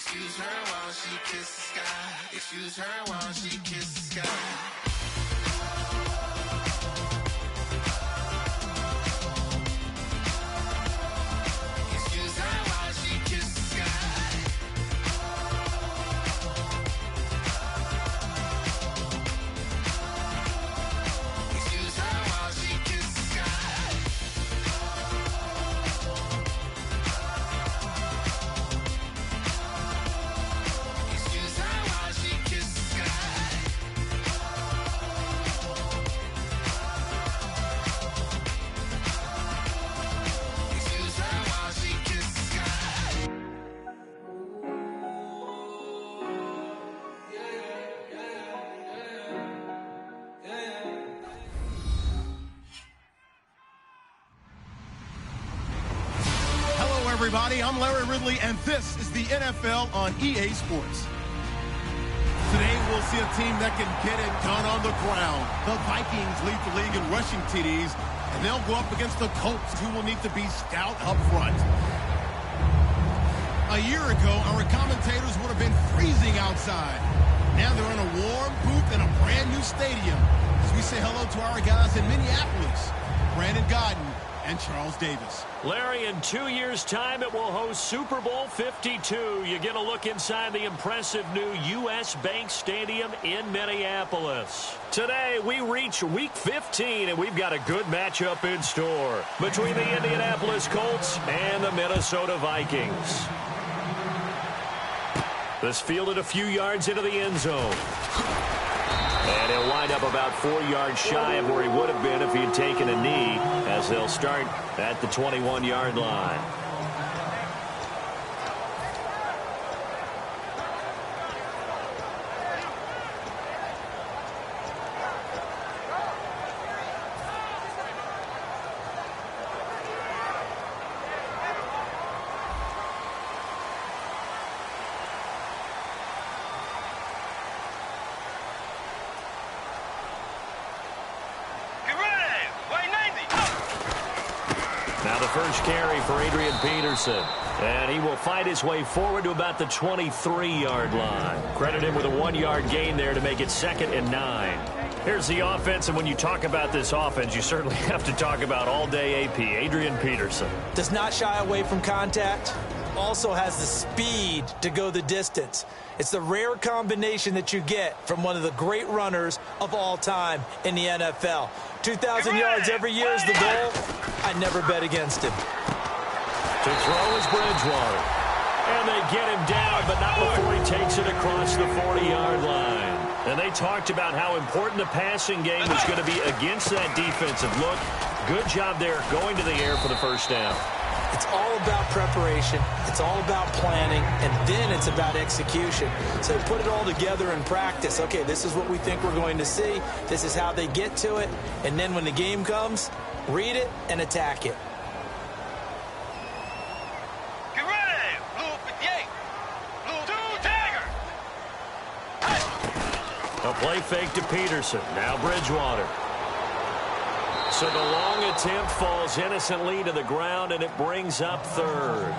Excuse her while she kisses the sky. Excuse her while she kisses the sky. Everybody, I'm Larry Ridley, and this is the NFL on EA Sports. Today, we'll see a team that can get it done on the ground. The Vikings lead the league in rushing TDs, and they'll go up against the Colts, who will need to be stout up front. A year ago, our commentators would have been freezing outside. Now they're in a warm booth in a brand new stadium. As we say hello to our guys in Minneapolis, Brandon Godden and Charles Davis. Larry, in 2 years' time, it will host Super Bowl 52. You get a look inside the impressive new U.S. Bank Stadium in Minneapolis. Today, we reach Week 15, and we've got a good matchup in store between the Indianapolis Colts and the Minnesota Vikings. This fielded a few yards into the end zone. And he'll wind up about 4 yards shy of where he would have been if he had taken a knee, as they'll start at the 21-yard line. Now the first carry for Adrian Peterson. And he will fight his way forward to about the 23-yard line. Credit him with a 1-yard gain there to make it 2nd and 9. Here's the offense, and when you talk about this offense, you certainly have to talk about all-day AP, Adrian Peterson. Does not shy away from contact. Also has the speed to go the distance. It's the rare combination that you get from one of the great runners of all time in the NFL. 2,000 yards every year is the goal. I never bet against him. To throw is Bridgewater. And they get him down, but not before he takes it across the 40-yard line. And they talked about how important the passing game was going to be against that defensive look. Good job there going to the air for the first down. It's all about preparation. It's all about planning. And then it's about execution. So put it all together in practice. Okay, this is what we think we're going to see. This is how they get to it. And then when the game comes, read it and attack it. Get ready! Blue 58. Blue 2 Tiger. A play fake to Peterson. Now Bridgewater. So the long attempt falls innocently to the ground, and it brings up 3rd.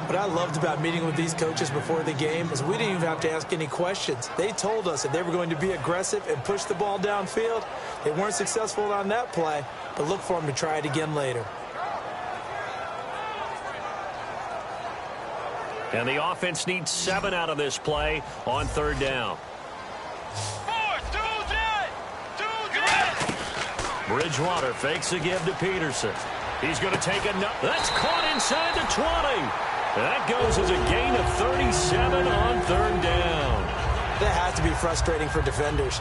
What I loved about meeting with these coaches before the game is we didn't even have to ask any questions. They told us that they were going to be aggressive and push the ball downfield. They weren't successful on that play, but look for them to try it again later. And the offense needs 7 out of this play on 3rd down. Bridgewater fakes a give to Peterson. He's going to take another. That's caught inside the 20. That goes as a gain of 37 on 3rd down. That has to be frustrating for defenders.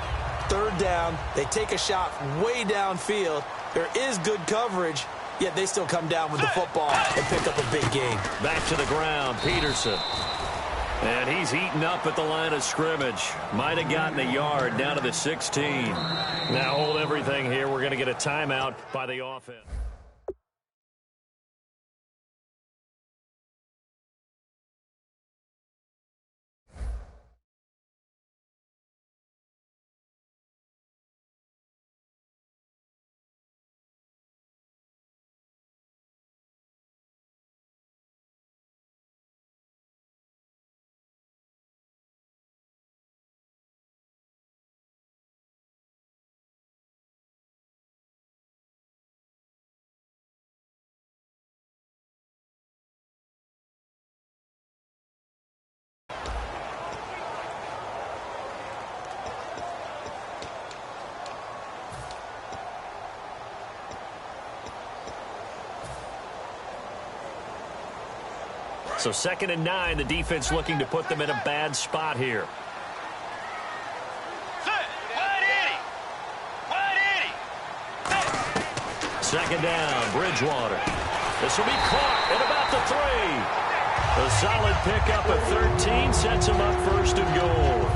3rd down, they take a shot way downfield. There is good coverage, yet they still come down with the football and pick up a big gain. Back to the ground, Peterson. And he's eaten up at the line of scrimmage. Might have gotten a yard down to the 16. Now hold everything here. We're going to get a timeout by the offense. So 2nd and 9, the defense looking to put them in a bad spot here. Second down, Bridgewater. This will be caught at about the 3. A solid pickup at 13 sets him up 1st and goal.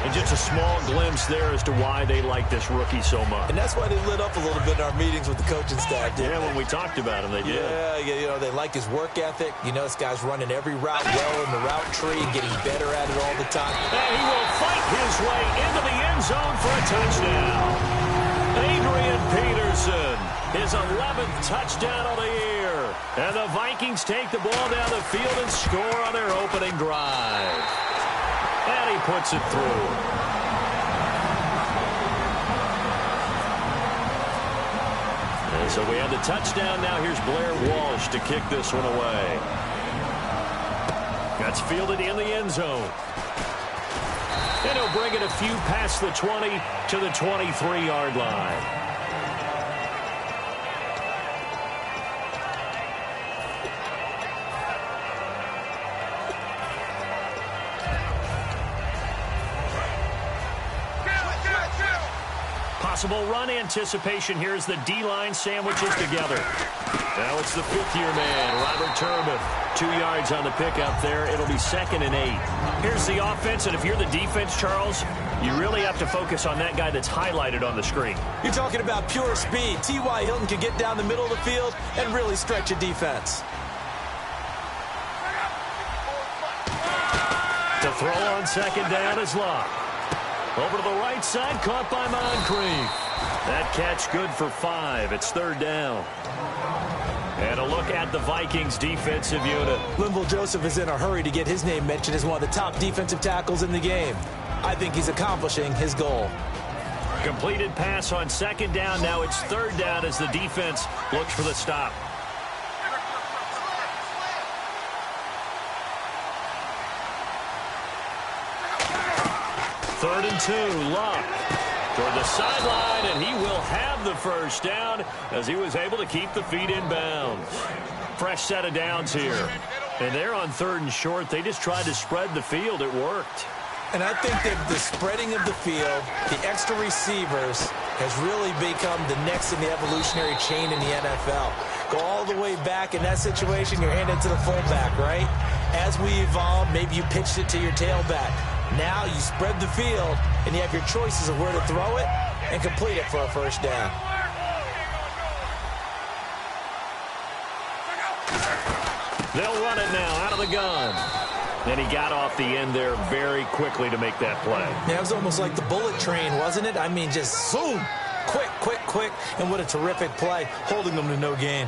And just a small glimpse there as to why they like this rookie so much. And that's why they lit up a little bit in our meetings with the coaching staff. Yeah, when we talked about him, they did. Yeah, they like his work ethic. You know, this guy's running every route well in the route tree and getting better at it all the time. And he will fight his way into the end zone for a touchdown. Adrian Peterson, his 11th touchdown of the year. And the Vikings take the ball down the field and score on their opening drive. And he puts it through. And so we have the touchdown. Now here's Blair Walsh to kick this one away. That's fielded in the end zone. And he'll bring it a few past the 20 to the 23-yard line. Possible run anticipation here as the D-line sandwiches together. Now it's the 5th-year man, Robert Turbin. 2 yards on the pickup there. It'll be 2nd and 8. Here's the offense, and if you're the defense, Charles, you really have to focus on that guy that's highlighted on the screen. You're talking about pure speed. T.Y. Hilton can get down the middle of the field and really stretch a defense. To throw on 2nd down is Locke. Over to the right side, caught by Moncrief. That catch good for 5. It's 3rd down. And a look at the Vikings defensive unit. Linval Joseph is in a hurry to get his name mentioned as one of the top defensive tackles in the game. I think he's accomplishing his goal. Completed pass on 2nd down. Now it's 3rd down as the defense looks for the stop. Third and 2, Locke toward the sideline, and he will have the 1st down as he was able to keep the feet in bounds. Fresh set of downs here. And they're on 3rd and short. They just tried to spread the field. It worked. And I think that the spreading of the field, the extra receivers, has really become the next in the evolutionary chain in the NFL. Go all the way back in that situation, you're handed to the fullback, right? As we evolve, maybe you pitched it to your tailback. Now you spread the field, and you have your choices of where to throw it and complete it for a 1st down. They'll run it now out of the gun. And he got off the end there very quickly to make that play. Yeah, it was almost like the bullet train, wasn't it? I mean, just zoom, quick, quick, quick, and what a terrific play, holding them to no gain.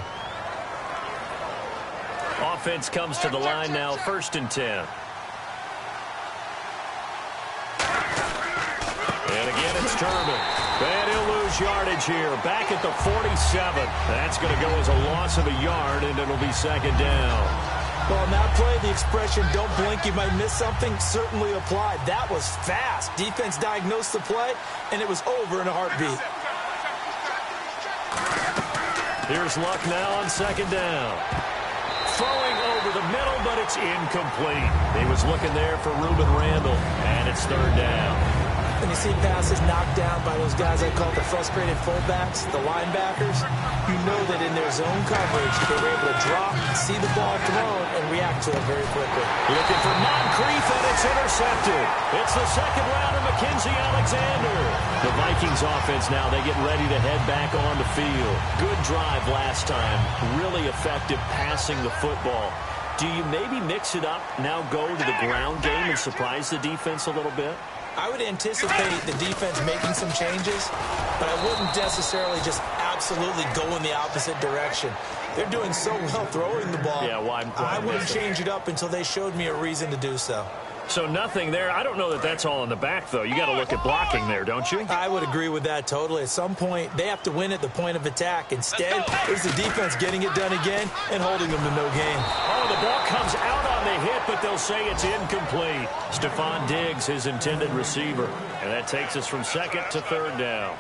Offense comes to the line now, 1st and 10. And again, it's Turbin. And he'll lose yardage here. Back at the 47. That's going to go as a loss of a yard, and it'll be 2nd down. Well, on that play, the expression, don't blink, you might miss something, certainly applied. That was fast. Defense diagnosed the play, and it was over in a heartbeat. Here's Luck now on 2nd down. Throwing over the middle, but it's incomplete. He was looking there for Reuben Randall, and it's 3rd down. When you see passes knocked down by those guys I call the frustrated fullbacks, the linebackers, you know that in their zone coverage, they were able to drop, see the ball thrown, and react to it very quickly. Looking for Moncrief, and it's intercepted. It's the 2nd rounder, Mackenzie Alexander. The Vikings offense now, they get ready to head back on the field. Good drive last time. Really effective passing the football. Do you maybe mix it up, now go to the ground game and surprise the defense a little bit? I would anticipate the defense making some changes, but I wouldn't necessarily just absolutely go in the opposite direction. They're doing so well throwing the ball. Yeah, why I wouldn't change it up until they showed me a reason to do so. So nothing there. I don't know that that's all in the back, though. You got to look at blocking there, don't you? I would agree with that totally. At some point, they have to win at the point of attack. Instead, it's the defense getting it done again and holding them to no gain. Oh, the ball comes out on the hit, but they'll say it's incomplete. Stephon Diggs, his intended receiver. And that takes us from 2nd to 3rd down.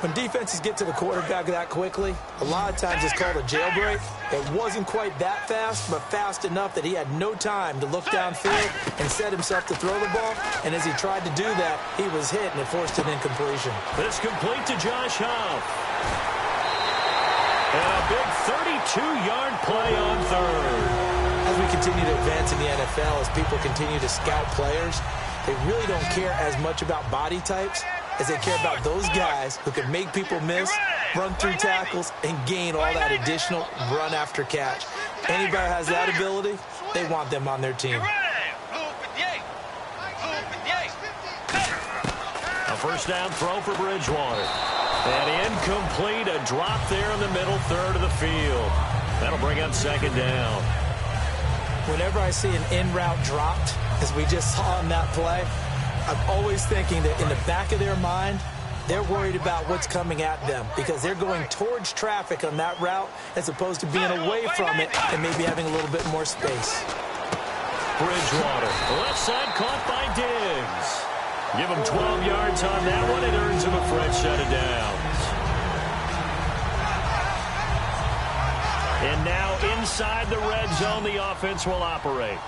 When defenses get to the quarterback that quickly, a lot of times it's called a jailbreak. It wasn't quite that fast, but fast enough that he had no time to look downfield and set himself to throw the ball. And as he tried to do that, he was hit, and it forced an incompletion. This complete to Josh Huff. And a big 32-yard play on third. As we continue to advance in the NFL, as people continue to scout players, they really don't care as much about body types as they care about those guys who can make people miss, run through tackles, and gain all that additional run after catch. Anybody who has that ability, they want them on their team. A first down throw for Bridgewater. And incomplete, a drop there in the middle third of the field. That'll bring up second down. Whenever I see an in-route dropped, as we just saw in that play, I'm always thinking that in the back of their mind, they're worried about what's coming at them because they're going towards traffic on that route as opposed to being away from it and maybe having a little bit more space. Bridgewater, left side caught by Diggs. Give him 12 yards on that one. It earns him a fresh set of downs. And now inside the red zone, the offense will operate.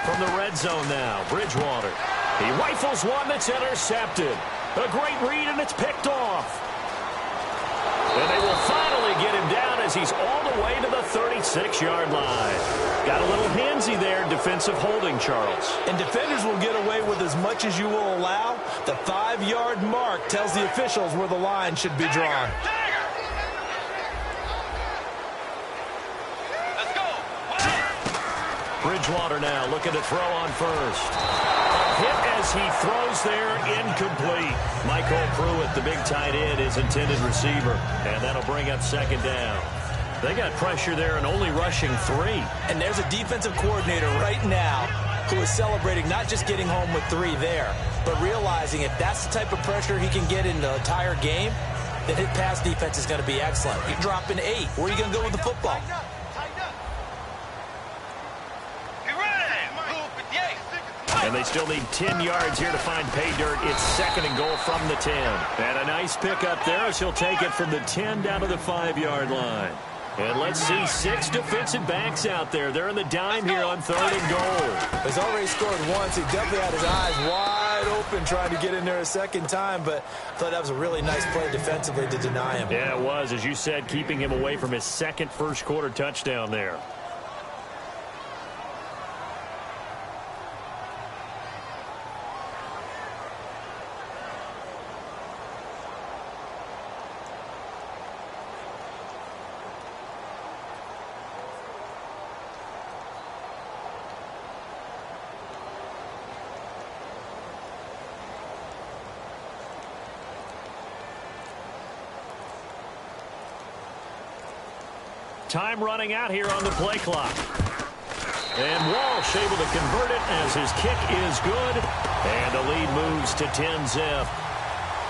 From the red zone now, Bridgewater. He rifles one that's intercepted. A great read, and it's picked off. And they will finally get him down as he's all the way to the 36-yard line. Got a little handsy there, defensive holding, Charles. And defenders will get away with as much as you will allow. The 5-yard mark tells the officials where the line should be drawn. Bridgewater now looking to throw on first. A hit as he throws there, incomplete. Michael Pruitt, the big tight end, is intended receiver. And that'll bring up second down. They got pressure there and only rushing 3. And there's a defensive coordinator right now who is celebrating not just getting home with 3 there, but realizing if that's the type of pressure he can get in the entire game, then his pass defense is going to be excellent. You're dropping 8. Where are you going to go with the football? And they still need 10 yards here to find pay dirt. It's second and goal from the 10. And a nice pickup there as he'll take it from the 10 down to the 5-yard line. And let's see 6 defensive backs out there. They're in the dime here on third and goal. He's already scored once. He definitely had his eyes wide open trying to get in there a second time, but I thought that was a really nice play defensively to deny him. Yeah, it was, as you said, keeping him away from his second first-quarter touchdown there. Time running out here on the play clock. And Walsh able to convert it as his kick is good. And the lead moves to 10-zip.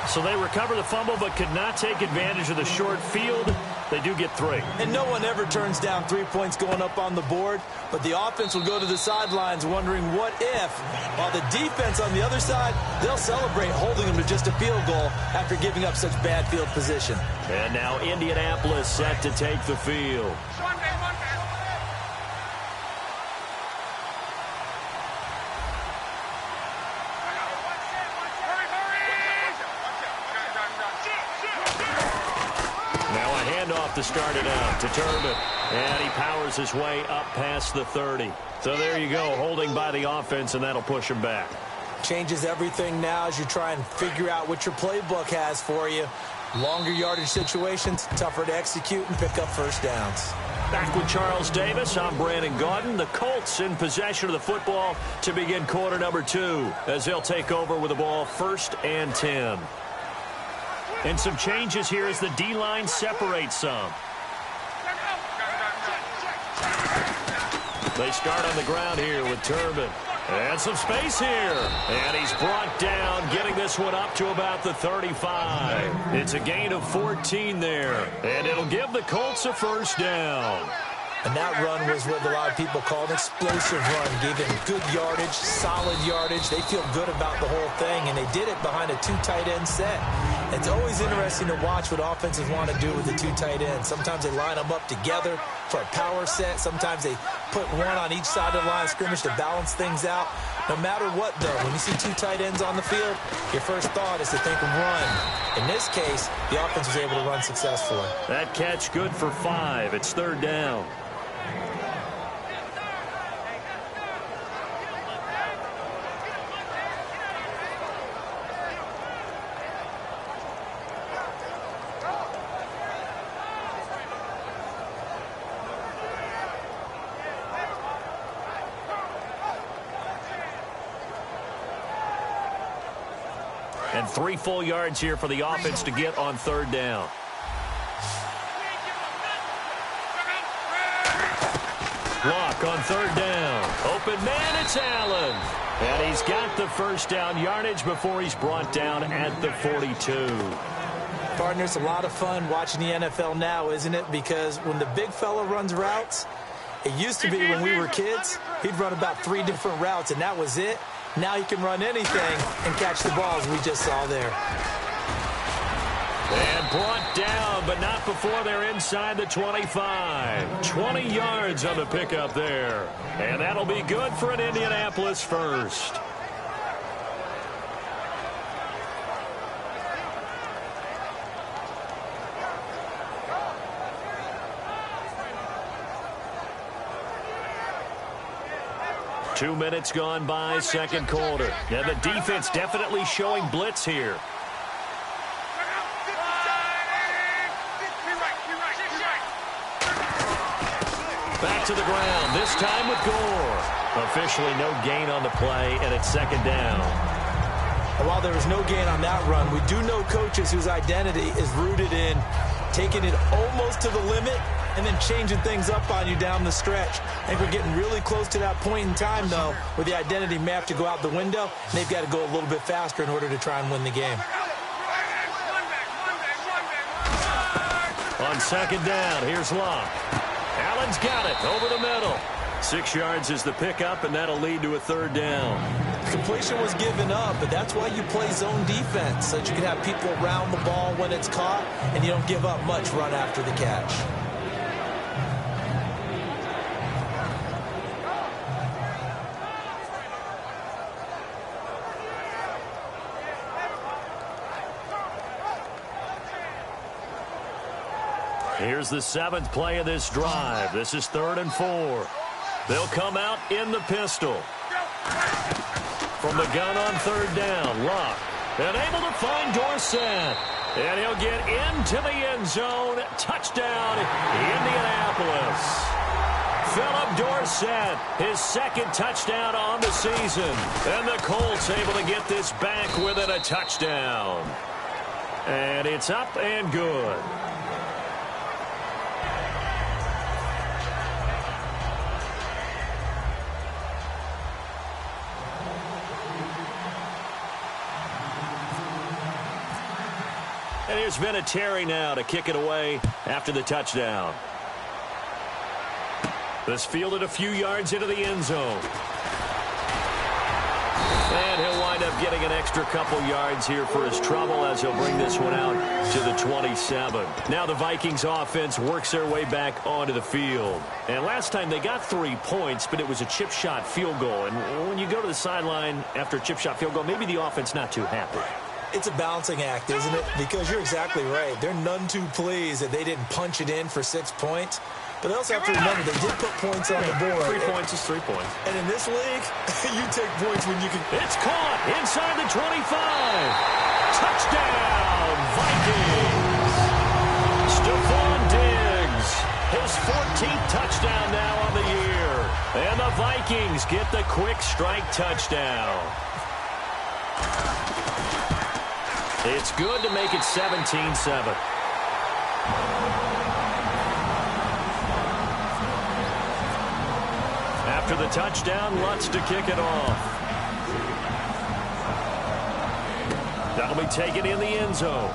So they recover the fumble but could not take advantage of the short field. They do get 3. And no one ever turns down 3 points going up on the board. But the offense will go to the sidelines wondering what if. While the defense on the other side, they'll celebrate holding them to just a field goal after giving up such bad field position. And now Indianapolis set to take the field. To start it out to Turbin. And he powers his way up past the 30. So there you go, holding by the offense, and that'll push him back. Changes everything now as you try and figure out what your playbook has for you. Longer yardage situations, tougher to execute and pick up first downs. Back with Charles Davis, I'm Brandon Gaudin. The Colts in possession of the football to begin quarter number 2 as they'll take over with the ball 1st and 10. And some changes here as the D-line separates some. They start on the ground here with Turbin. And some space here. And he's brought down, getting this one up to about the 35. It's a gain of 14 there. And it'll give the Colts a first down. And that run was what a lot of people call an explosive run. Gave them good yardage, solid yardage. They feel good about the whole thing, and they did it behind a 2 tight end set. It's always interesting to watch what offenses want to do with the 2 tight ends. Sometimes they line them up together for a power set. Sometimes they put one on each side of the line of scrimmage to balance things out. No matter what, though, when you see 2 tight ends on the field, your first thought is to think run. In this case, the offense was able to run successfully. That catch good for 5. It's 3rd down. And 3 full yards here for the offense to get on 3rd down. Block on 3rd down. Open man, it's Allen. And he's got the first down yardage before he's brought down at the 42. Partners, a lot of fun watching the NFL now, isn't it? Because when the big fella runs routes, it used to be when we were kids, he'd run about 3 different routes, and that was it. Now he can run anything and catch the balls we just saw there. And brought down, but not before they're inside the 25. 20 yards on the pickup there. And that'll be good for an Indianapolis first. Two minutes gone by, second quarter. And the defense definitely showing blitz here. Back to the ground, this time with Gore. Officially no gain on the play, and it's 2nd down. And while there was no gain on that run, we do know coaches whose identity is rooted in taking it almost to the limit and then changing things up on you down the stretch. I think we're getting really close to that point in time, though, where the identity may have to go out the window, and they've got to go a little bit faster in order to try and win the game. On 2nd down, here's Locke. Allen's got it over the middle. 6 yards is the pickup, and that'll lead to a 3rd down. Completion was given up, but that's why you play zone defense, so that you can have people around the ball when it's caught, and you don't give up much run after the catch. Here's the 7th play of this drive. This is 3rd and 4. They'll come out in the pistol. From the gun on 3rd down, Locke. And able to find Dorsett. And he'll get into the end zone. Touchdown, Indianapolis. Philip Dorsett, his 2nd touchdown on the season. And the Colts able to get this back within a touchdown. And it's up and good. And here's Vinatieri now to kick it away after the touchdown. This fielded a few yards into the end zone. And he'll wind up getting an extra couple yards here for his trouble as he'll bring this one out to the 27. Now the Vikings offense works their way back onto the field. And last time they got 3 points, but it was a chip shot field goal. And when you go to the sideline after a chip shot field goal, maybe the offense not too happy. It's a balancing act, isn't it? Because you're exactly right. They're none too pleased that they didn't punch it in for 6 points. But they also have to remember they did put points on the board. 3 points is 3 points. And in this league, you take points when you can. It's caught inside the 25. Touchdown, Vikings. Stephon Diggs, his 14th touchdown now on the year. And the Vikings get the quick strike touchdown. It's good to make it 17-7. After the touchdown, Lutz to kick it off. That'll be taken in the end zone.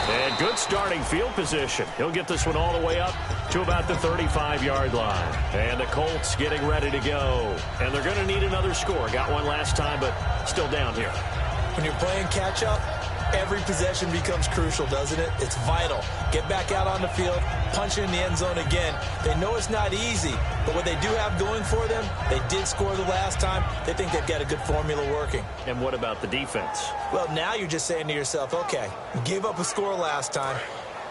And good starting field position. He'll get this one all the way up to about the 35-yard line. And the Colts getting ready to go. And they're going to need another score. Got one last time, but still down here. When you're playing catch-up, every possession becomes crucial, doesn't it? It's vital. Get back out on the field, punch it in the end zone again. They know it's not easy, but what they do have going for them, they did score the last time. They think they've got a good formula working. And what about the defense? Well, now you're just saying to yourself, okay, we gave up a score last time.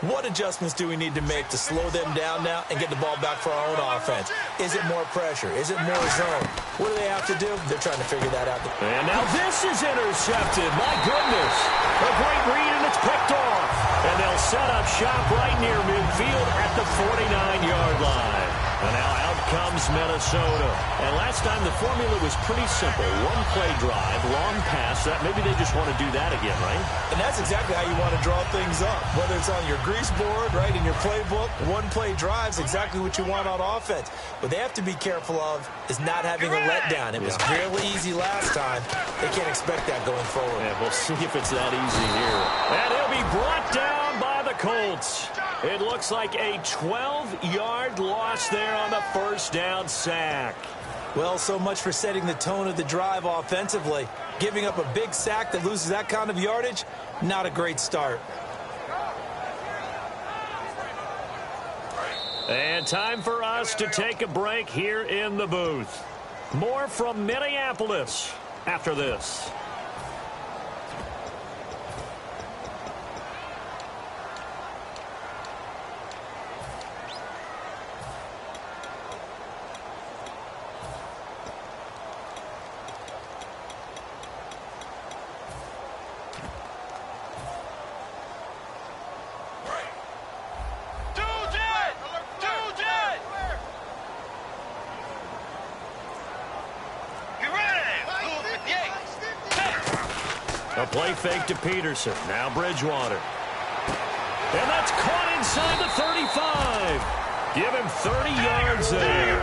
What adjustments do we need to make to slow them down now and get the ball back for our own offense? Is it more pressure? Is it more zone? What do they have to do? They're trying to figure that out. And now this is intercepted. My goodness. A great read, and it's picked off. And they'll set up shop right near midfield at the 49-yard line. And now out comes Minnesota. And last time the formula was pretty simple. One play drive, long pass. Maybe they just want to do that again, right? And that's exactly how you want to draw things up. Whether it's on your grease board, right, in your playbook, one play drive's exactly what you want on offense. What they have to be careful of is not having a letdown. It was real easy last time. They can't expect that going forward. Yeah, we'll see if it's that easy here. And he'll be brought down by the Colts. It looks like a 12-yard loss there on the first down sack. Well, so much for setting the tone of the drive offensively. Giving up a big sack that loses that kind of yardage, not a great start. And time for us to take a break here in the booth. More from Minneapolis after this. A play fake to Peterson. Now Bridgewater. And that's caught inside the 35. Give him 30 yards there.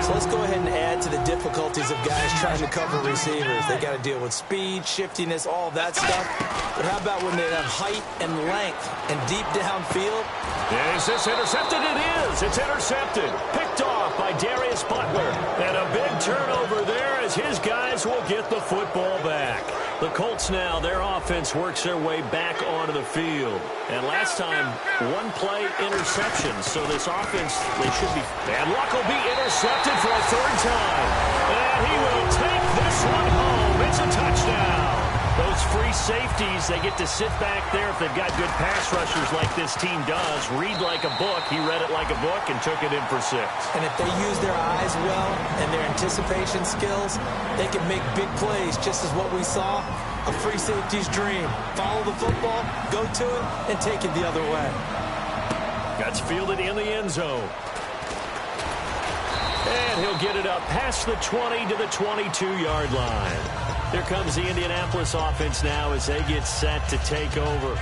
So let's go ahead and add to the difficulties of guys trying to cover receivers. They got to deal with speed, shiftiness, all of that stuff. But how about when they have height and length and deep downfield? Is this intercepted? It is. It's intercepted. Picked off by Darius Butler. And a big turnover there as his guys will get the football back. The Colts now, their offense works their way back onto the field. And last time, one play interception. So this offense, they should be. And Luck will be intercepted for a third time. And he will take this one home. It's a touchdown. Those free safeties, they get to sit back there if they've got good pass rushers like this team does. Read like a book. He read it like a book and took it in for 6. And if they use their eyes well and their anticipation skills, they can make big plays, just as what we saw. A free safety's dream. Follow the football, go to it, and take it the other way. That's fielded in the end zone. And he'll get it up past the 20 to the 22-yard line. Here comes the Indianapolis offense now as they get set to take over.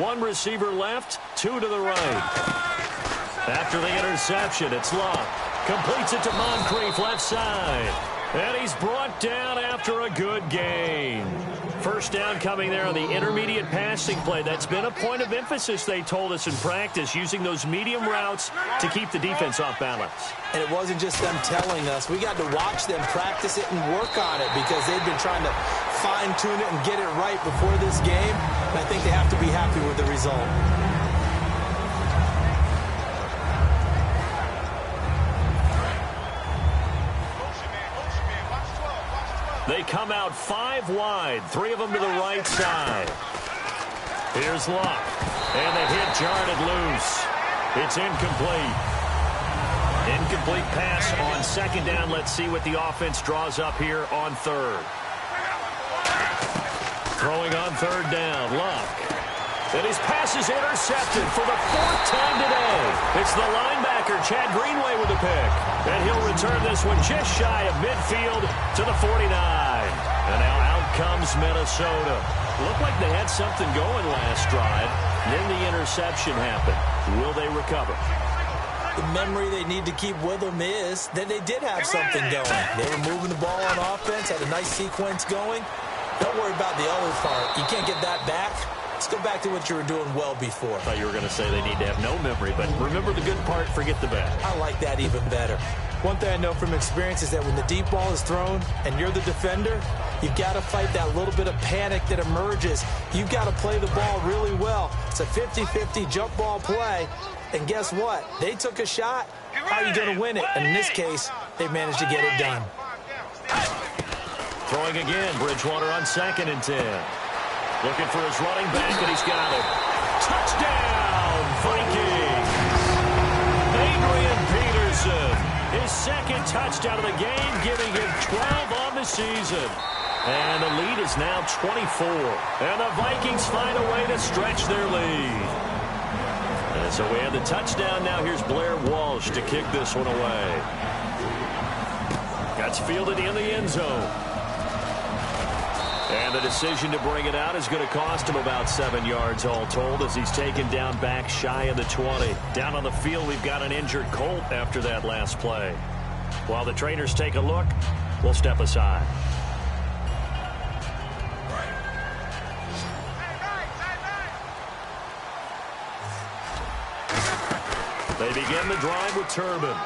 One receiver left, 2 to the right. After the interception, it's Luck. Completes it to Moncrief, left side. And he's brought down after a good gain. First down coming there on the intermediate passing play. That's been a point of emphasis, they told us in practice, using those medium routes to keep the defense off balance. And it wasn't just them telling us. We got to watch them practice it and work on it because they've been trying to fine-tune it and get it right before this game. And I think they have to be happy with the result. They come out 5 wide, 3 of them to the right side. Here's Luck. And the hit jarred it loose. It's incomplete. Incomplete pass on second down. Let's see what the offense draws up here on third. Throwing on third down, Luck. And his pass is intercepted for the 4th time today. It's the linebacker, Chad Greenway, with the pick. And he'll return this one just shy of midfield to the 49. And now out comes Minnesota. Looked like they had something going last drive. Then the interception happened. Will they recover? The memory they need to keep with them is that they did have something going. They were moving the ball on offense, had a nice sequence going, Don't worry about the other part. You can't get that back. Let's go back to what you were doing well before. I thought you were going to say they need to have no memory, but remember the good part, forget the bad. I like that even better. One thing I know from experience is that when the deep ball is thrown and you're the defender, you've got to fight that little bit of panic that emerges. You've got to play the ball really well. It's a 50-50 jump ball play. And guess what? They took a shot. How are you going to win it? And in this case, they managed to get it done. Throwing again, Bridgewater on 2nd and 10. Looking for his running back, and he's got it. Touchdown, Vikings! Adrian Peterson, his 2nd touchdown of the game, giving him 12 on the season. And the lead is now 24. And the Vikings find a way to stretch their lead. And so we have the touchdown. Now here's Blair Walsh to kick this one away. That's fielded in the end zone. And the decision to bring it out is going to cost him about 7 yards all told as he's taken down back shy of the 20. Down on the field, we've got an injured Colt after that last play. While the trainers take a look, we'll step aside. They begin the drive with Turbin.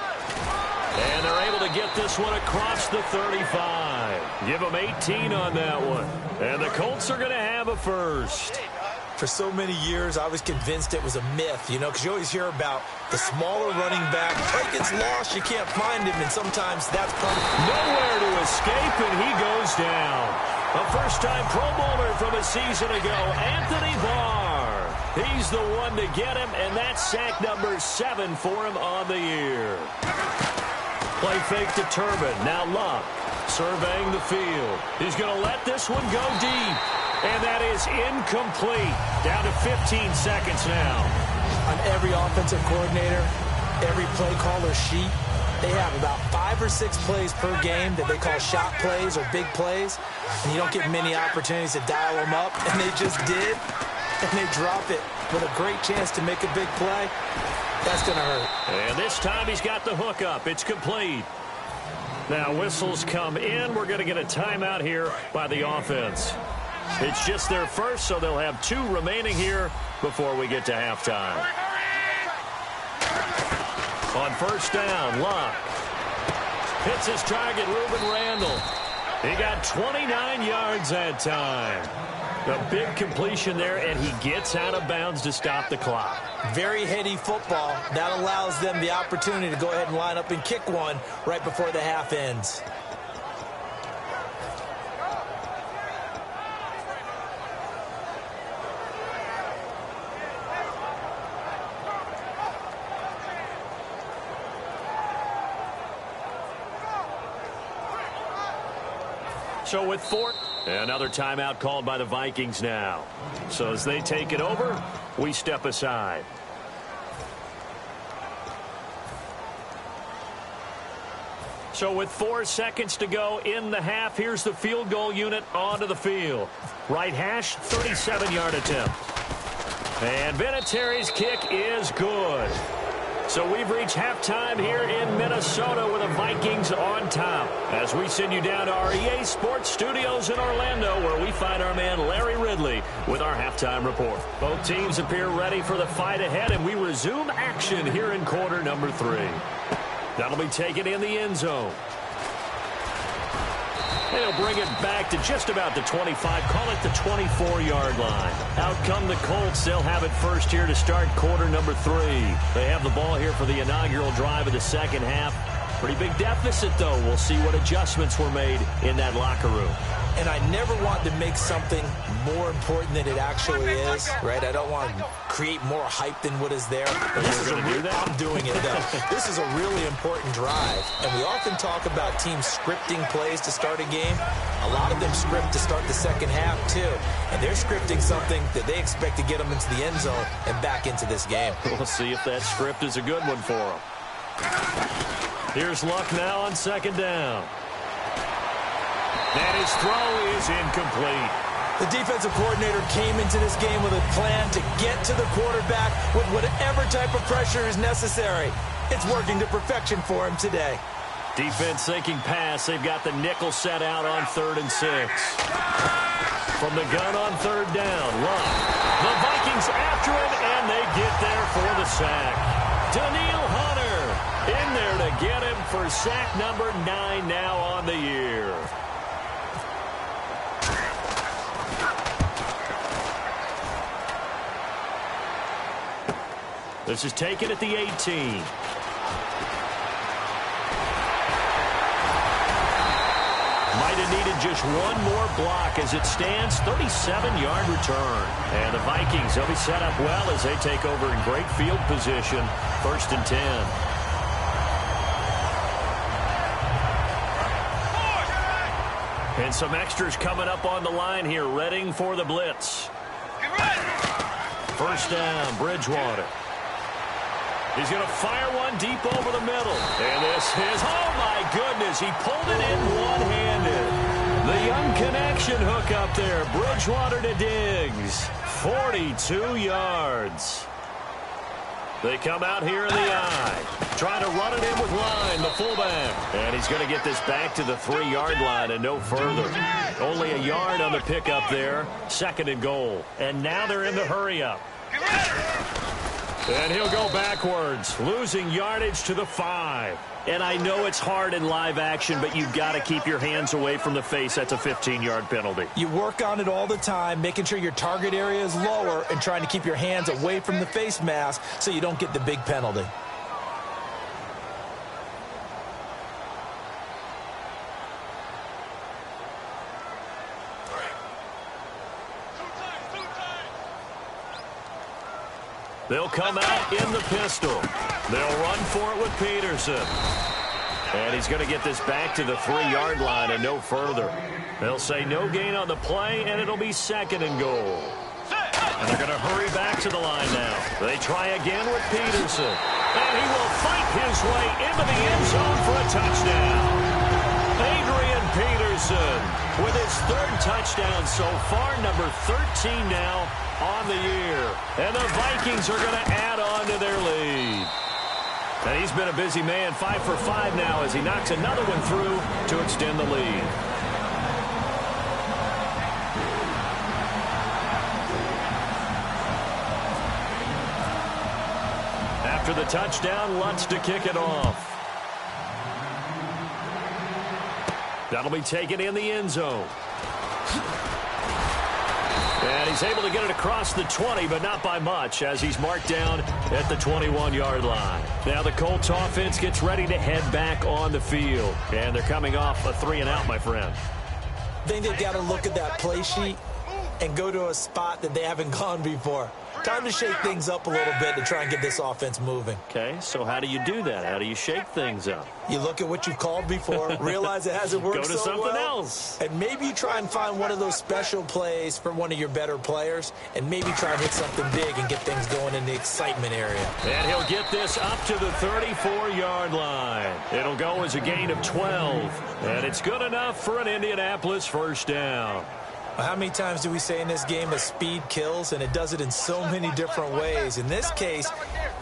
And they're able to get this one across the 35. Give them 18 on that one. And the Colts are going to have a first. For so many years, I was convinced it was a myth, because you always hear about the smaller running back. He gets lost, you can't find him, and sometimes that's part of it. Nowhere to escape, and he goes down. A first-time Pro Bowler from a season ago, Anthony Barr. He's the one to get him, and that's sack number 7 for him on the year. Play fake to Turbin. Now Luck surveying the field. He's going to let this one go deep. And that is incomplete. Down to 15 seconds now. On every offensive coordinator, every play caller sheet, they have about 5 or 6 plays per game that they call shot plays or big plays. And you don't get many opportunities to dial them up. And they just did. And they drop it with a great chance to make a big play. That's going to hurt. And this time he's got the hook up. It's complete. Now whistles come in. We're going to get a timeout here by the offense. It's just their first, so they'll have 2 remaining here before we get to halftime. On first down, Luck hits his target, Reuben Randall. He got 29 yards that time. A big completion there, and he gets out of bounds to stop the clock. Very heady football. That allows them the opportunity to go ahead and line up and kick one right before the half ends. So with 4, another timeout called by the Vikings now. So as they take it over, we step aside. So with 4 seconds to go in the half, here's the field goal unit onto the field. Right hash, 37-yard attempt. And Vinatieri's kick is good. So we've reached halftime here in Minnesota with the Vikings on top. As we send you down to our EA Sports Studios in Orlando, where we find our man Larry Ridley with our halftime report. Both teams appear ready for the fight ahead, and we resume action here in quarter number 3. That'll be taken in the end zone. They'll bring it back to just about the 25, call it the 24-yard line. Out come the Colts. They'll have it first here to start quarter number 3. They have the ball here for the inaugural drive of the second half. Pretty big deficit, though. We'll see what adjustments were made in that locker room. And I never want to make something more important than it actually is, right? I don't want to create more hype than what is there. I'm doing it, though. This is a really important drive. And we often talk about teams scripting plays to start a game. A lot of them script to start the second half, too. And they're scripting something that they expect to get them into the end zone and back into this game. We'll see if that script is a good one for them. Here's Luck now on second down. And his throw is incomplete. The defensive coordinator came into this game with a plan to get to the quarterback with whatever type of pressure is necessary. It's working to perfection for him today. Defense thinking pass. They've got the nickel set out on 3rd and 6. From the gun on 3rd down, Love. The Vikings after him, and they get there for the sack. Daniil Hunter in there to get him for sack number 9 now on the year. This is taken at the 18. Might have needed just one more block as it stands. 37-yard return. And the Vikings, they'll be set up well as they take over in great field position. 1st and 10. And some extras coming up on the line here, readying for the blitz. 1st down, Bridgewater. He's going to fire one deep over the middle. And this is, oh my goodness, he pulled it in one-handed. The young connection hook up there. Bridgewater to Diggs. 42 yards. They come out here in the eye. Trying to run it in with Line, the fullback. And he's going to get this back to the 3-yard line and no further. Only a yard on the pickup there. 2nd and goal. And now they're in the hurry-up. And he'll go backwards, losing yardage to the 5. And I know it's hard in live action, but you've got to keep your hands away from the face. That's a 15-yard penalty. You work on it all the time, making sure your target area is lower and trying to keep your hands away from the face mask so you don't get the big penalty. They'll come out in the pistol. They'll run for it with Peterson. And he's going to get this back to the 3-yard line and no further. They'll say no gain on the play, and it'll be 2nd and goal. And they're going to hurry back to the line now. They try again with Peterson. And he will fight his way into the end zone for a touchdown. Adrian Peterson with his 3rd touchdown so far, number 13 now on the year. And the Vikings are going to add on to their lead. And he's been a busy man, 5 for 5 now as he knocks another one through to extend the lead. After the touchdown, Lutz to kick it off. That'll be taken in the end zone. And he's able to get it across the 20, but not by much, as he's marked down at the 21-yard line. Now the Colts offense gets ready to head back on the field. And they're coming off a 3-and-out, my friend. I think they've got to look at that play sheet and go to a spot that they haven't gone before. Time to shake things up a little bit to try and get this offense moving. Okay, so how do you do that? How do you shake things up? You look at what you've called before, realize it hasn't worked Go to so something well, else. and maybe you try and find one of those special plays for one of your better players, and maybe try and hit something big and get things going in the excitement area. And he'll get this up to the 34-yard line. It'll go as a gain of 12, and it's good enough for an Indianapolis 1st down. How many times do we say in this game that speed kills, and it does it in so many different ways? In this case,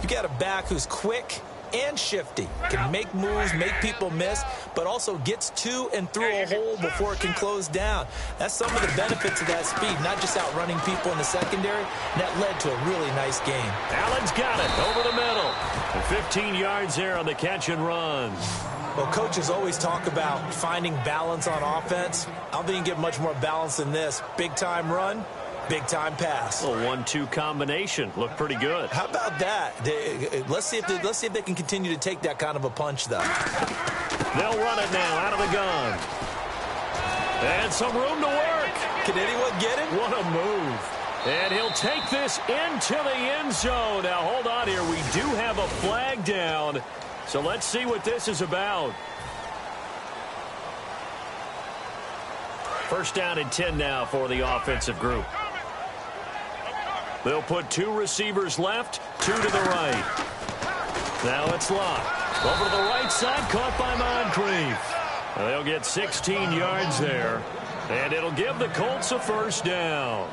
you got a back who's quick and shifty, can make moves, make people miss, but also gets to and through a hole before it can close down. That's some of the benefits of that speed, not just outrunning people in the secondary, and that led to a really nice game. Allen's got it over the middle. And 15 yards there on the catch and run. Well, coaches always talk about finding balance on offense. I don't think you can get much more balance than this. Big-time run, big-time pass. A 1-2 combination. Looked pretty good. How about that? Let's see if they can continue to take that kind of a punch, though. They'll run it now out of the gun. And some room to work. Can anyone get him? What a move. And he'll take this into the end zone. Now, hold on here. We do have a flag down. So let's see what this is about. 1st down and 10 now for the offensive group. They'll put 2 receivers left, 2 to the right. Now it's Locke. Over to the right side, caught by Moncrief. They'll get 16 yards there, and it'll give the Colts a 1st down.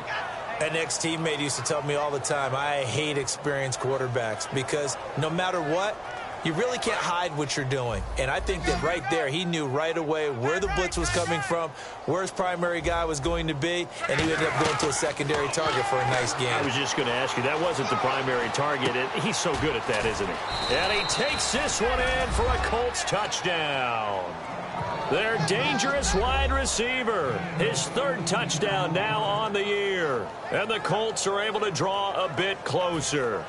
An ex-teammate used to tell me all the time, I hate experienced quarterbacks because no matter what, You really can't hide what you're doing. And I think that right there, he knew right away where the blitz was coming from, where his primary guy was going to be, and he ended up going to a secondary target for a nice game. I was just going to ask you, that wasn't the primary target. He's so good at that, isn't he? And he takes this one in for a Colts touchdown. Their dangerous wide receiver, his third touchdown now on the year. And the Colts are able to draw a bit closer.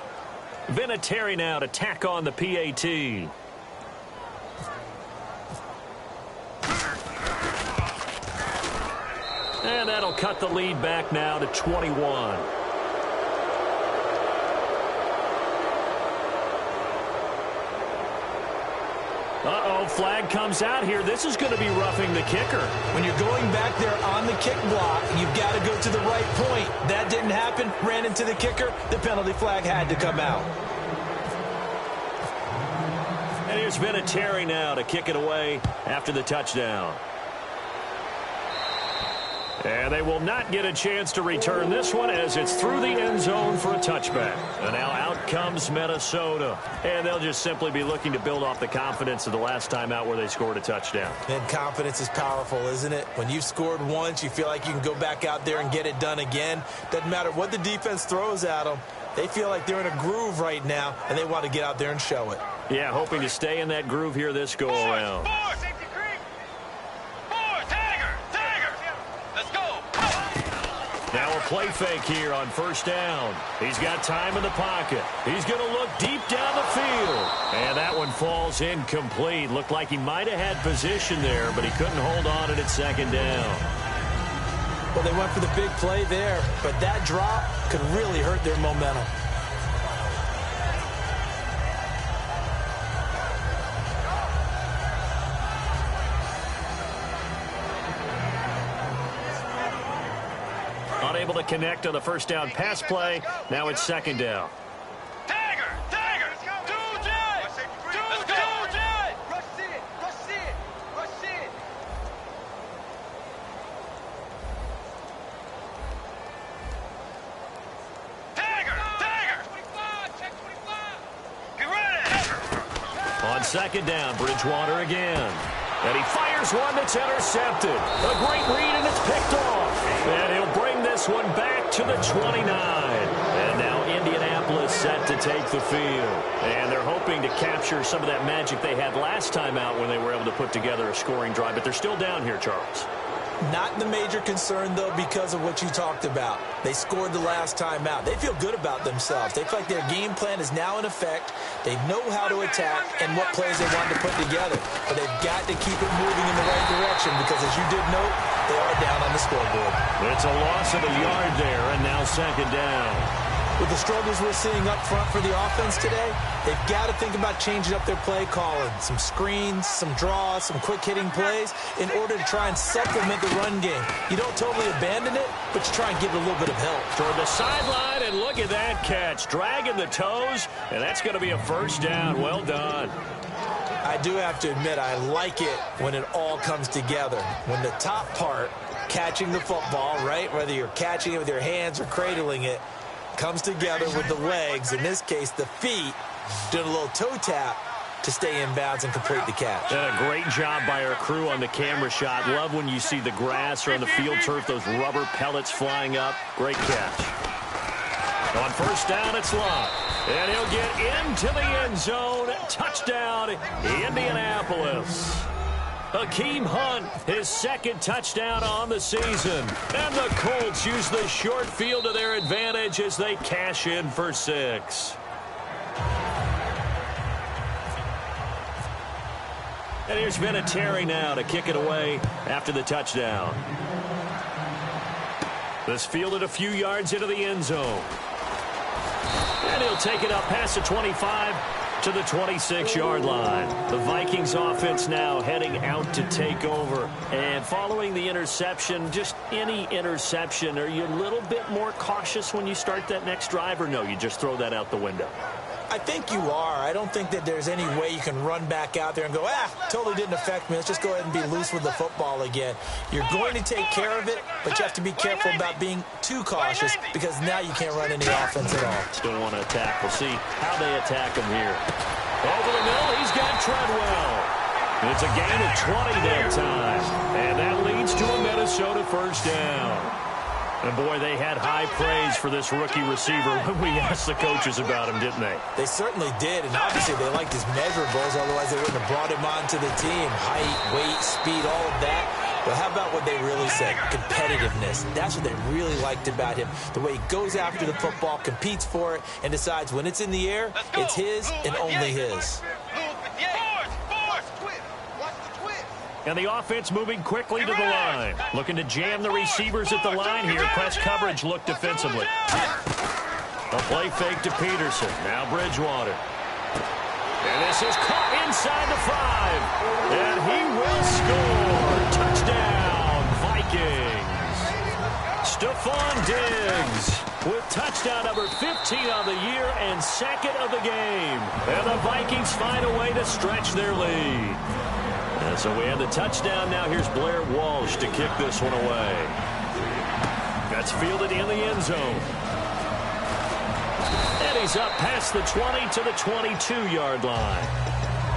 Vinatieri now to tack on the PAT. And that'll cut the lead back now to 21. Uh-oh, flag comes out here. This is going to be roughing the kicker. When you're going back there on the kick block, you've got to go to the right point. That didn't happen. Ran into the kicker. The penalty flag had to come out. And here's Vinatieri now to kick it away after the touchdown. And they will not get a chance to return this one as it's through the end zone for a touchback. And now out comes Minnesota. And they'll just simply be looking to build off the confidence of the last time out where they scored a touchdown. And confidence is powerful, isn't it? When you've scored once, you feel like you can go back out there and get it done again. Doesn't matter what the defense throws at them. They feel like they're in a groove right now, and they want to get out there and show it. Yeah, hoping to stay in that groove here this go-around. Now a play fake here on first down. He's got time in the pocket. He's going to look deep down the field. And that one falls incomplete. Looked like he might have had position there, but he couldn't hold on at second down. Well, they went for the big play there, but that drop could really hurt their momentum. Unable to connect on the first down pass play. Now it's second down. Tiger! Do jet! Let's go! Jet! Rush it! Tiger! 25, check 25. Get ready! On second down, Bridgewater again. And he fires one that's intercepted. A great read, and it's picked off. And he'll bring this one back to the 29. And now Indianapolis set to take the field. And they're hoping to capture some of that magic they had last time out when they were able to put together a scoring drive. But they're still down here, Charles. Not the major concern, though, because of what you talked about. They scored the last time out. They feel good about themselves. They feel like their game plan is now in effect. They know how to attack and what plays they want to put together. But they've got to keep it moving in the right direction because, as you did note, they are down on the scoreboard. It's a loss of a yard there, and now second down. With the struggles we're seeing up front for the offense today, they've got to think about changing up their play calling. Some screens, some draws, some quick-hitting plays in order to try and supplement the run game. You don't totally abandon it, but you try and give it a little bit of help. Toward the sideline, and look at that catch. Dragging the toes, and that's going to be a first down. Well done. I do have to admit, I like it when it all comes together. When the top part, catching the football, right, whether you're catching it with your hands or cradling it, comes together with the legs, in this case the feet, doing a little toe tap to stay in bounds and complete the catch. And a great job by our crew on the camera shot. Love when you see the grass or on the field turf, those rubber pellets flying up. Great catch. On first down, it's Love. And he'll get into the end zone. Touchdown, Indianapolis. Hakeem Hunt, his second touchdown on the season. And the Colts use the short field to their advantage as they cash in for 6. And here's Vinatieri now to kick it away after the touchdown. This fielded a few yards into the end zone. And he'll take it up past the 25 to the 26-yard line. The Vikings offense now heading out to take over. And following the interception, just any interception, are you a little bit more cautious when you start that next drive, or no, you just throw that out the window? I think you are. I don't think that there's any way you can run back out there and go, totally didn't affect me. Let's just go ahead and be loose with the football again. You're going to take care of it, but you have to be careful about being too cautious because now you can't run any offense at all. Still want to attack. We'll see how they attack them here. Over the middle, he's got Treadwell. It's a gain of 20 that time. And that leads to a Minnesota first down. And, boy, they had high praise for this rookie receiver when we asked the coaches about him, didn't they? They certainly did, and obviously they liked his measurables, otherwise they wouldn't have brought him onto the team. Height, weight, speed, all of that. But how about what they really said? Competitiveness. That's what they really liked about him. The way he goes after the football, competes for it, and decides when it's in the air, it's his and only his. And the offense moving quickly to the line. Looking to jam the receivers at the line here. Press coverage look defensively. A play fake to Peterson. Now Bridgewater. And this is caught inside the 5. And he will score. Touchdown, Vikings. Stephon Diggs with touchdown number 15 on the year and second of the game. And the Vikings find a way to stretch their lead. And so we have the touchdown. Now here's Blair Walsh to kick this one away. That's fielded in the end zone. And he's up past the 20 to the 22-yard line.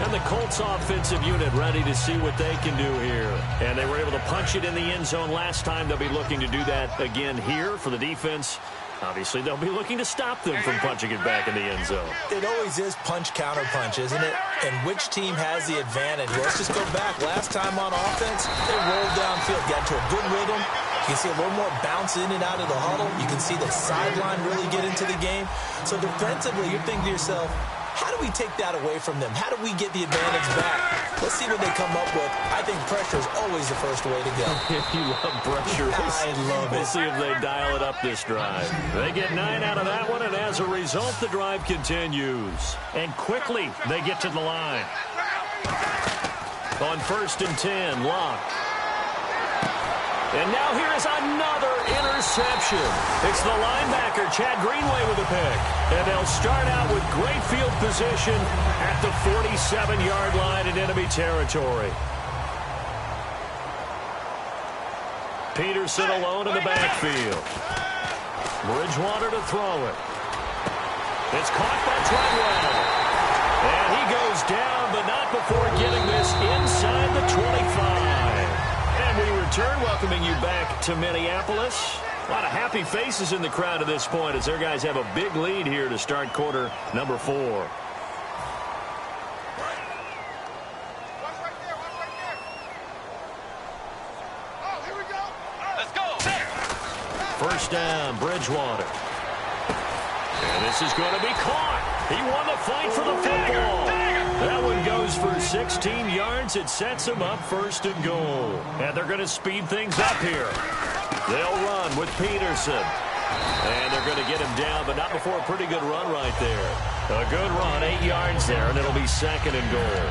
And the Colts offensive unit ready to see what they can do here. And they were able to punch it in the end zone last time. They'll be looking to do that again here for the defense. Obviously, they'll be looking to stop them from punching it back in the end zone. It always is punch-counter-punch, isn't it? And which team has the advantage? Let's just go back. Last time on offense, they rolled downfield, got into a good rhythm. You can see a little more bounce in and out of the huddle. You can see the sideline really get into the game. So defensively, you're thinking to yourself, how do we take that away from them? How do we get the advantage back? Let's see what they come up with. I think pressure is always the first way to go. You love pressure. I love it. We'll see if they dial it up this drive. They get 9 out of that one, and as a result, the drive continues. And quickly, they get to the line. On 1st and 10, Locke. And now here is another interception. It's the linebacker, Chad Greenway, with a pick. And they'll start out with great field position at the 47-yard line in enemy territory. Peterson alone in the backfield. Bridgewater to throw it. It's caught by Treadwell. And he goes down, but not before getting this inside the 25. And we return, welcoming you back to Minneapolis. A lot of happy faces in the crowd at this point as their guys have a big lead here to start quarter number 4. First down, Bridgewater. And this is going to be caught. He won the fight for the football. That one goes for 16 yards. It sets him up 1st and goal. And they're going to speed things up here. They'll run with Peterson. And they're going to get him down, but not before a pretty good run right there. A good run, 8 yards there, and it'll be 2nd and goal.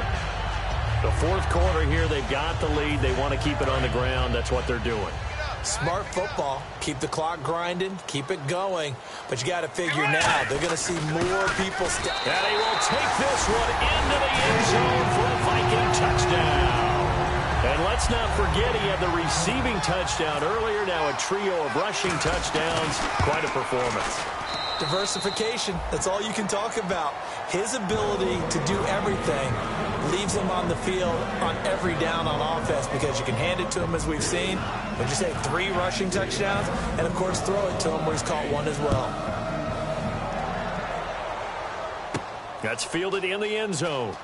The 4th quarter here, they've got the lead. They want to keep it on the ground. That's what they're doing. Smart football. Keep the clock grinding. Keep it going. But you got to figure now, they're going to see more people step. And they will take this one into the end zone for a Viking touchdown. And let's not forget he had the receiving touchdown earlier. Now a trio of rushing touchdowns. Quite a performance. Diversification. That's all you can talk about. His ability to do everything leaves him on the field on every down on offense because you can hand it to him as we've seen. But you say 3 rushing touchdowns and, of course, throw it to him where he's caught 1 as well. That's fielded in the end zone.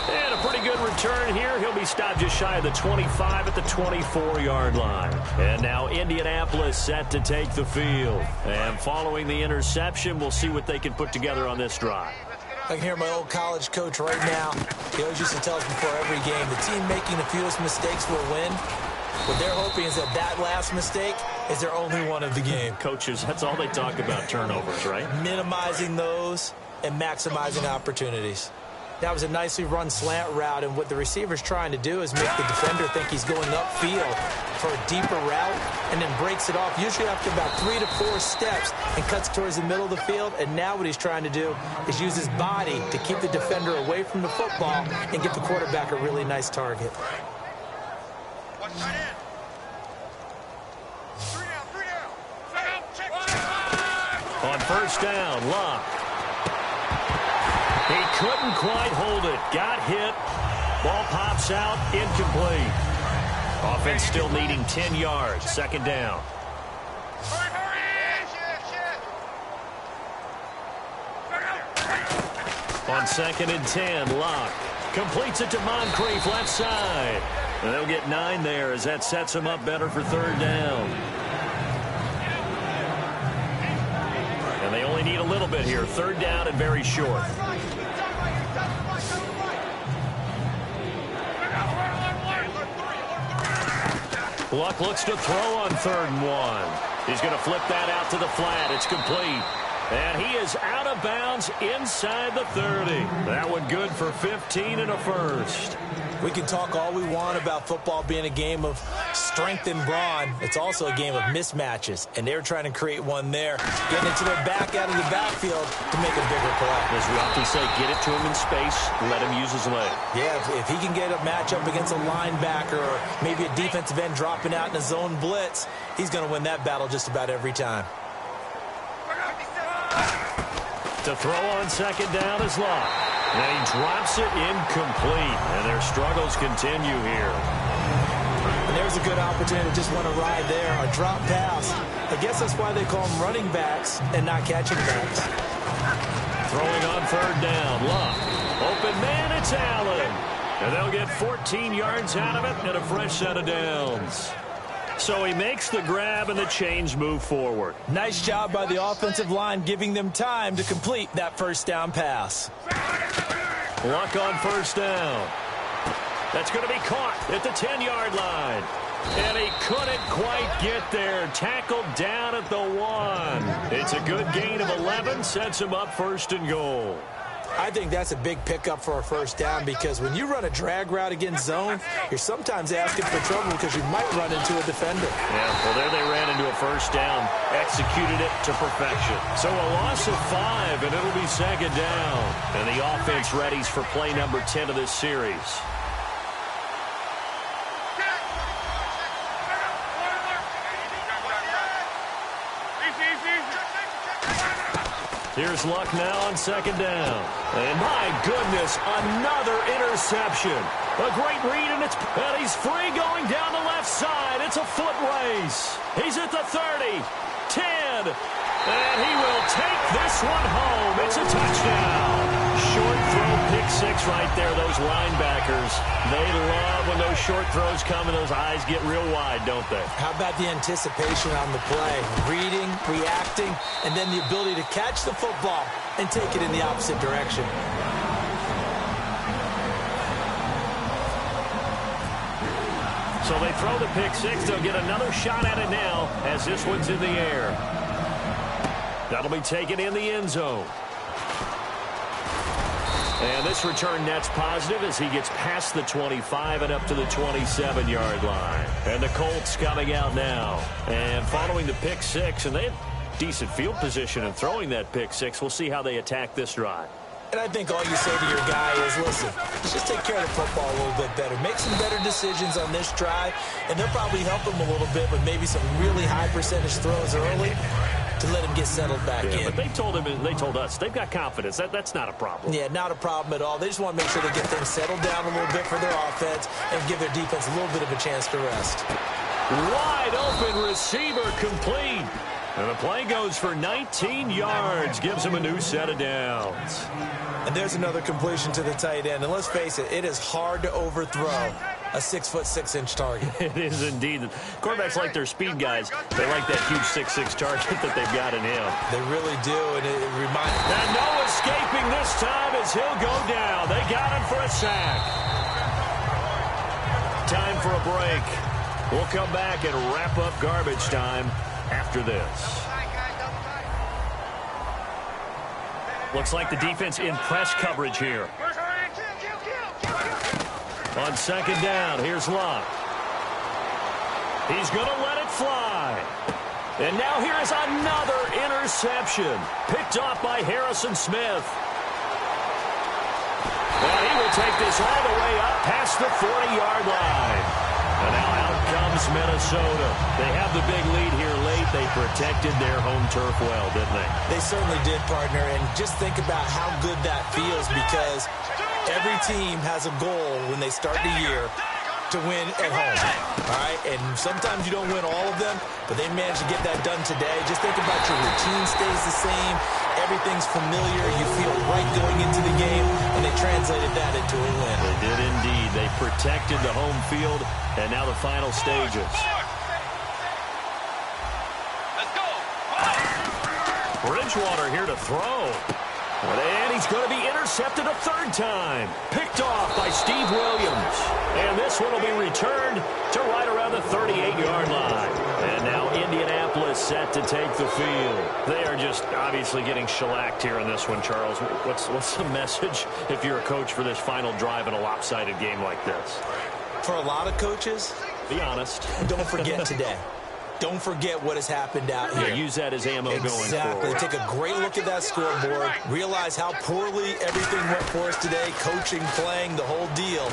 And a pretty good return here. He'll be stopped just shy of the 25 at the 24-yard line. And now Indianapolis set to take the field. And following the interception, we'll see what they can put together on this drive. I can hear my old college coach right now. He always used to tell us before every game, the team making the fewest mistakes will win. What they're hoping is that last mistake is their only one of the game. Coaches, that's all they talk about, turnovers, right? Minimizing those and maximizing opportunities. That was a nicely run slant route, and what the receiver's trying to do is make the defender think he's going upfield for a deeper route and then breaks it off, usually after about 3 to 4 steps, and cuts towards the middle of the field. And now what he's trying to do is use his body to keep the defender away from the football and give the quarterback a really nice target. On 1st down, Locke. couldn't quite hold it. Got hit. Ball pops out, incomplete. Offense still needing 10 yards. Second down. On 2nd and 10, Locke completes it to Moncrief, left side. And they'll get 9 there as that sets them up better for 3rd down. And they only need a little bit here. 3rd down and very short. Luck looks to throw on 3rd and 1. He's going to flip that out to the flat. It's complete. And he is out of bounds inside the 30. That one good for 15 and a first. We can talk all we want about football being a game of strength and brawn. It's also a game of mismatches, and they're trying to create one there, getting it to their back out of the backfield to make a bigger play. As we often say, get it to him in space, let him use his leg. Yeah, if he can get a matchup against a linebacker or maybe a defensive end dropping out in a zone blitz, he's going to win that battle just about every time. To throw on 2nd down is Locke. And he drops it incomplete. And their struggles continue here. And there's a good opportunity to just want to ride there. A drop pass. I guess that's why they call them running backs and not catching backs. Throwing on 3rd down. Locke. Open man, it's Allen. And they'll get 14 yards out of it and a fresh set of downs. So he makes the grab and the chains move forward. Nice job by the offensive line giving them time to complete that 1st down pass. Luck on 1st down. That's going to be caught at the 10-yard line. And he couldn't quite get there. Tackled down at the 1. It's a good gain of 11. Sets him up 1st and goal. I think that's a big pickup for a 1st down because when you run a drag route against zone, you're sometimes asking for trouble because you might run into a defender. Yeah, well, there they ran into a 1st down, executed it to perfection. So a loss of 5, and it'll be 2nd down. And the offense readies for play number 10 of this series. Here's Luck now on 2nd down. And my goodness, another interception. A great read, and he's free going down the left side. It's a foot race. He's at the 30, 10, and he will take this one home. It's a touchdown. Short throw, pick 6 right there. Those linebackers, they love when those short throws come and those eyes get real wide, don't they? How about the anticipation on the play? Reading, reacting, and then the ability to catch the football and take it in the opposite direction. So they throw the pick 6. They'll get another shot at it now as this one's in the air. That'll be taken in the end zone. And this return net's positive as he gets past the 25 and up to the 27-yard line. And the Colts coming out now. And following the pick 6, and they had decent field position in throwing that pick 6. We'll see how they attack this drive. And I think all you say to your guy is, listen, just take care of the football a little bit better. Make some better decisions on this drive, and they'll probably help him a little bit with maybe some really high percentage throws early to let him get settled back in. But they told us they've got confidence. That's not a problem. Yeah, not a problem at all. They just want to make sure they get things settled down a little bit for their offense and give their defense a little bit of a chance to rest. Wide open receiver complete. And the play goes for 19 yards. Gives him a new set of downs. And there's another completion to the tight end. And let's face it, it is hard to overthrow a 6'6" target. It is indeed. Quarterbacks like their speed guys. They like that huge 6'6" target that they've got in him. They really do, and it reminds me. And no escaping this time as he'll go down. They got him for a sack. Time for a break. We'll come back and wrap up garbage time after this. Looks like the defense in press coverage here. On 2nd down, here's Locke. He's going to let it fly. And now here is another interception. Picked off by Harrison Smith. And he will take this all the way up past the 40-yard line. And now out comes is Minnesota. They have the big lead here late. They protected their home turf well, didn't they? They certainly did, partner. And just think about how good that feels, because every team has a goal when they start the year to win at home. All right? And sometimes you don't win all of them, but they managed to get that done today. Just think about your routine stays the same. Everything's familiar. You feel right going into the game, and they translated that into a win. They did indeed. They protected the home field, and now the final stages. Let's go. Bridgewater here to throw. And he's going to be intercepted a third time. Picked off by Steve Williams. And this one will be returned to right around the 38-yard line. And now Indianapolis set to take the field. They are just obviously getting shellacked here in this one, Charles. What's the message if you're a coach for this final drive in a lopsided game like this? For a lot of coaches, be honest. Don't forget today. Don't forget what has happened out here. Use that as ammo going forward. Exactly. Take a great look at that scoreboard. Realize how poorly everything went for us today. Coaching, playing, the whole deal.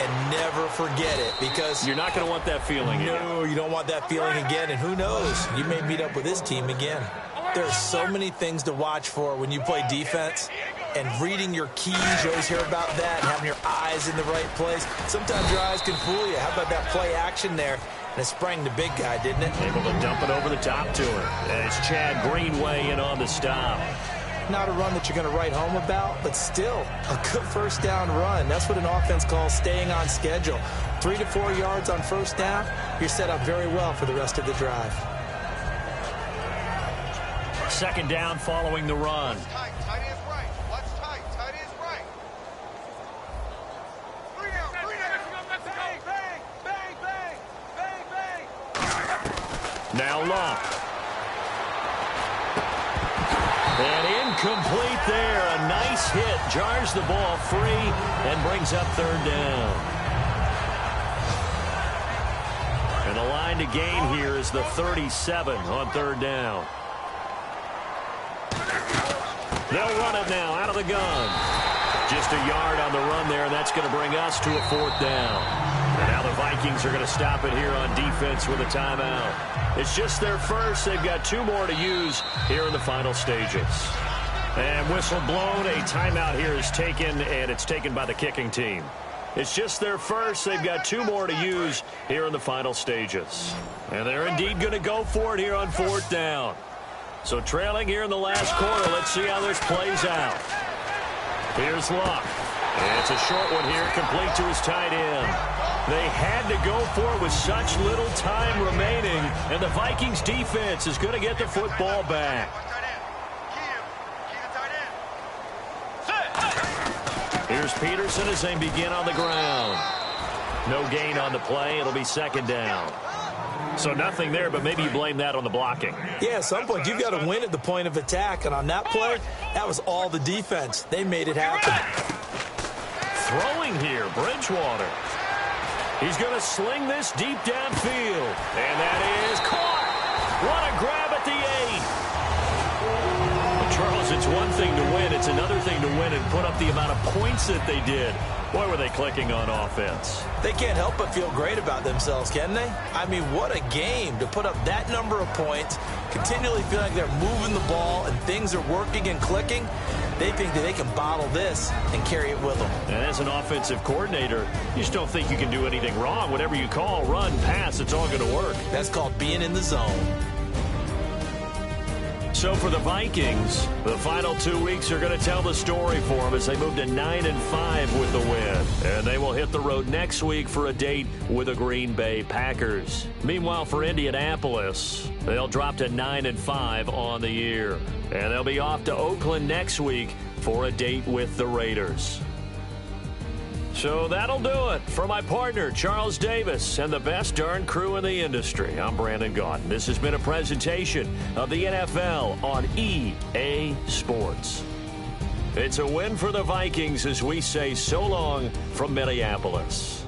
And never forget it, because you're not going to want that feeling again. No, you don't want that feeling again. And who knows? You may meet up with this team again. There are so many things to watch for when you play defense. And reading your keys, you always hear about that. And having your eyes in the right place. Sometimes your eyes can fool you. How about that play action there? And it sprang the big guy, didn't it? Able to dump it over the top to him. As Chad Greenway in on the stop. Not a run that you're going to write home about, but still a good first down run. That's what an offense calls staying on schedule. 3 to 4 yards on first down, you're set up very well for the rest of the drive. Second down following the run. Tight is right. Watch tight. Tight is right. 3 down. 3 down. Bang, bang, bang, bang, bang, bang. Now Luck. And incomplete there. A nice hit. Jars the ball free and brings up third down. And the line to gain here is the 37 on third down. They'll run it now out of the gun. Just a yard on the run there, and that's going to bring us to a fourth down. And now the Vikings are going to stop it here on defense with a timeout. It's just their first. They've got 2 more to use here in the final stages. And whistle blown. A timeout here is taken, and it's taken by the kicking team. It's just their first. They've got 2 more to use here in the final stages. And they're indeed going to go for it here on fourth down. So trailing here in the last quarter. Let's see how this plays out. Here's Luck. And it's a short one here, complete to his tight end. They had to go for it with such little time remaining, and the Vikings defense is going to get the football back. Here's Peterson as they begin on the ground. No gain on the play. It'll be second down. So nothing there, but maybe you blame that on the blocking. Yeah, at some point, you've got to win at the point of attack. And on that play, that was all the defense. They made it happen. Throwing here, Bridgewater. He's going to sling this deep downfield. And that is caught. What a grab at the 8. Well, Charles, it's one thing to win. It's another thing to win and put up the amount of points that they did. Boy, were they clicking on offense. They can't help but feel great about themselves, can they? I mean, what a game to put up that number of points, continually feel like they're moving the ball and things are working and clicking. They think that they can bottle this and carry it with them. And as an offensive coordinator, you just don't think you can do anything wrong. Whatever you call, run, pass, it's all going to work. That's called being in the zone. So for the Vikings, the final 2 weeks are going to tell the story for them as they move to 9-5 with the win. And they will hit the road next week for a date with the Green Bay Packers. Meanwhile, for Indianapolis, they'll drop to 9-5 on the year. And they'll be off to Oakland next week for a date with the Raiders. So that'll do it for my partner, Charles Davis, and the best darn crew in the industry. I'm Brandon Gaudin. This has been a presentation of the NFL on EA Sports. It's a win for the Vikings as we say so long from Minneapolis.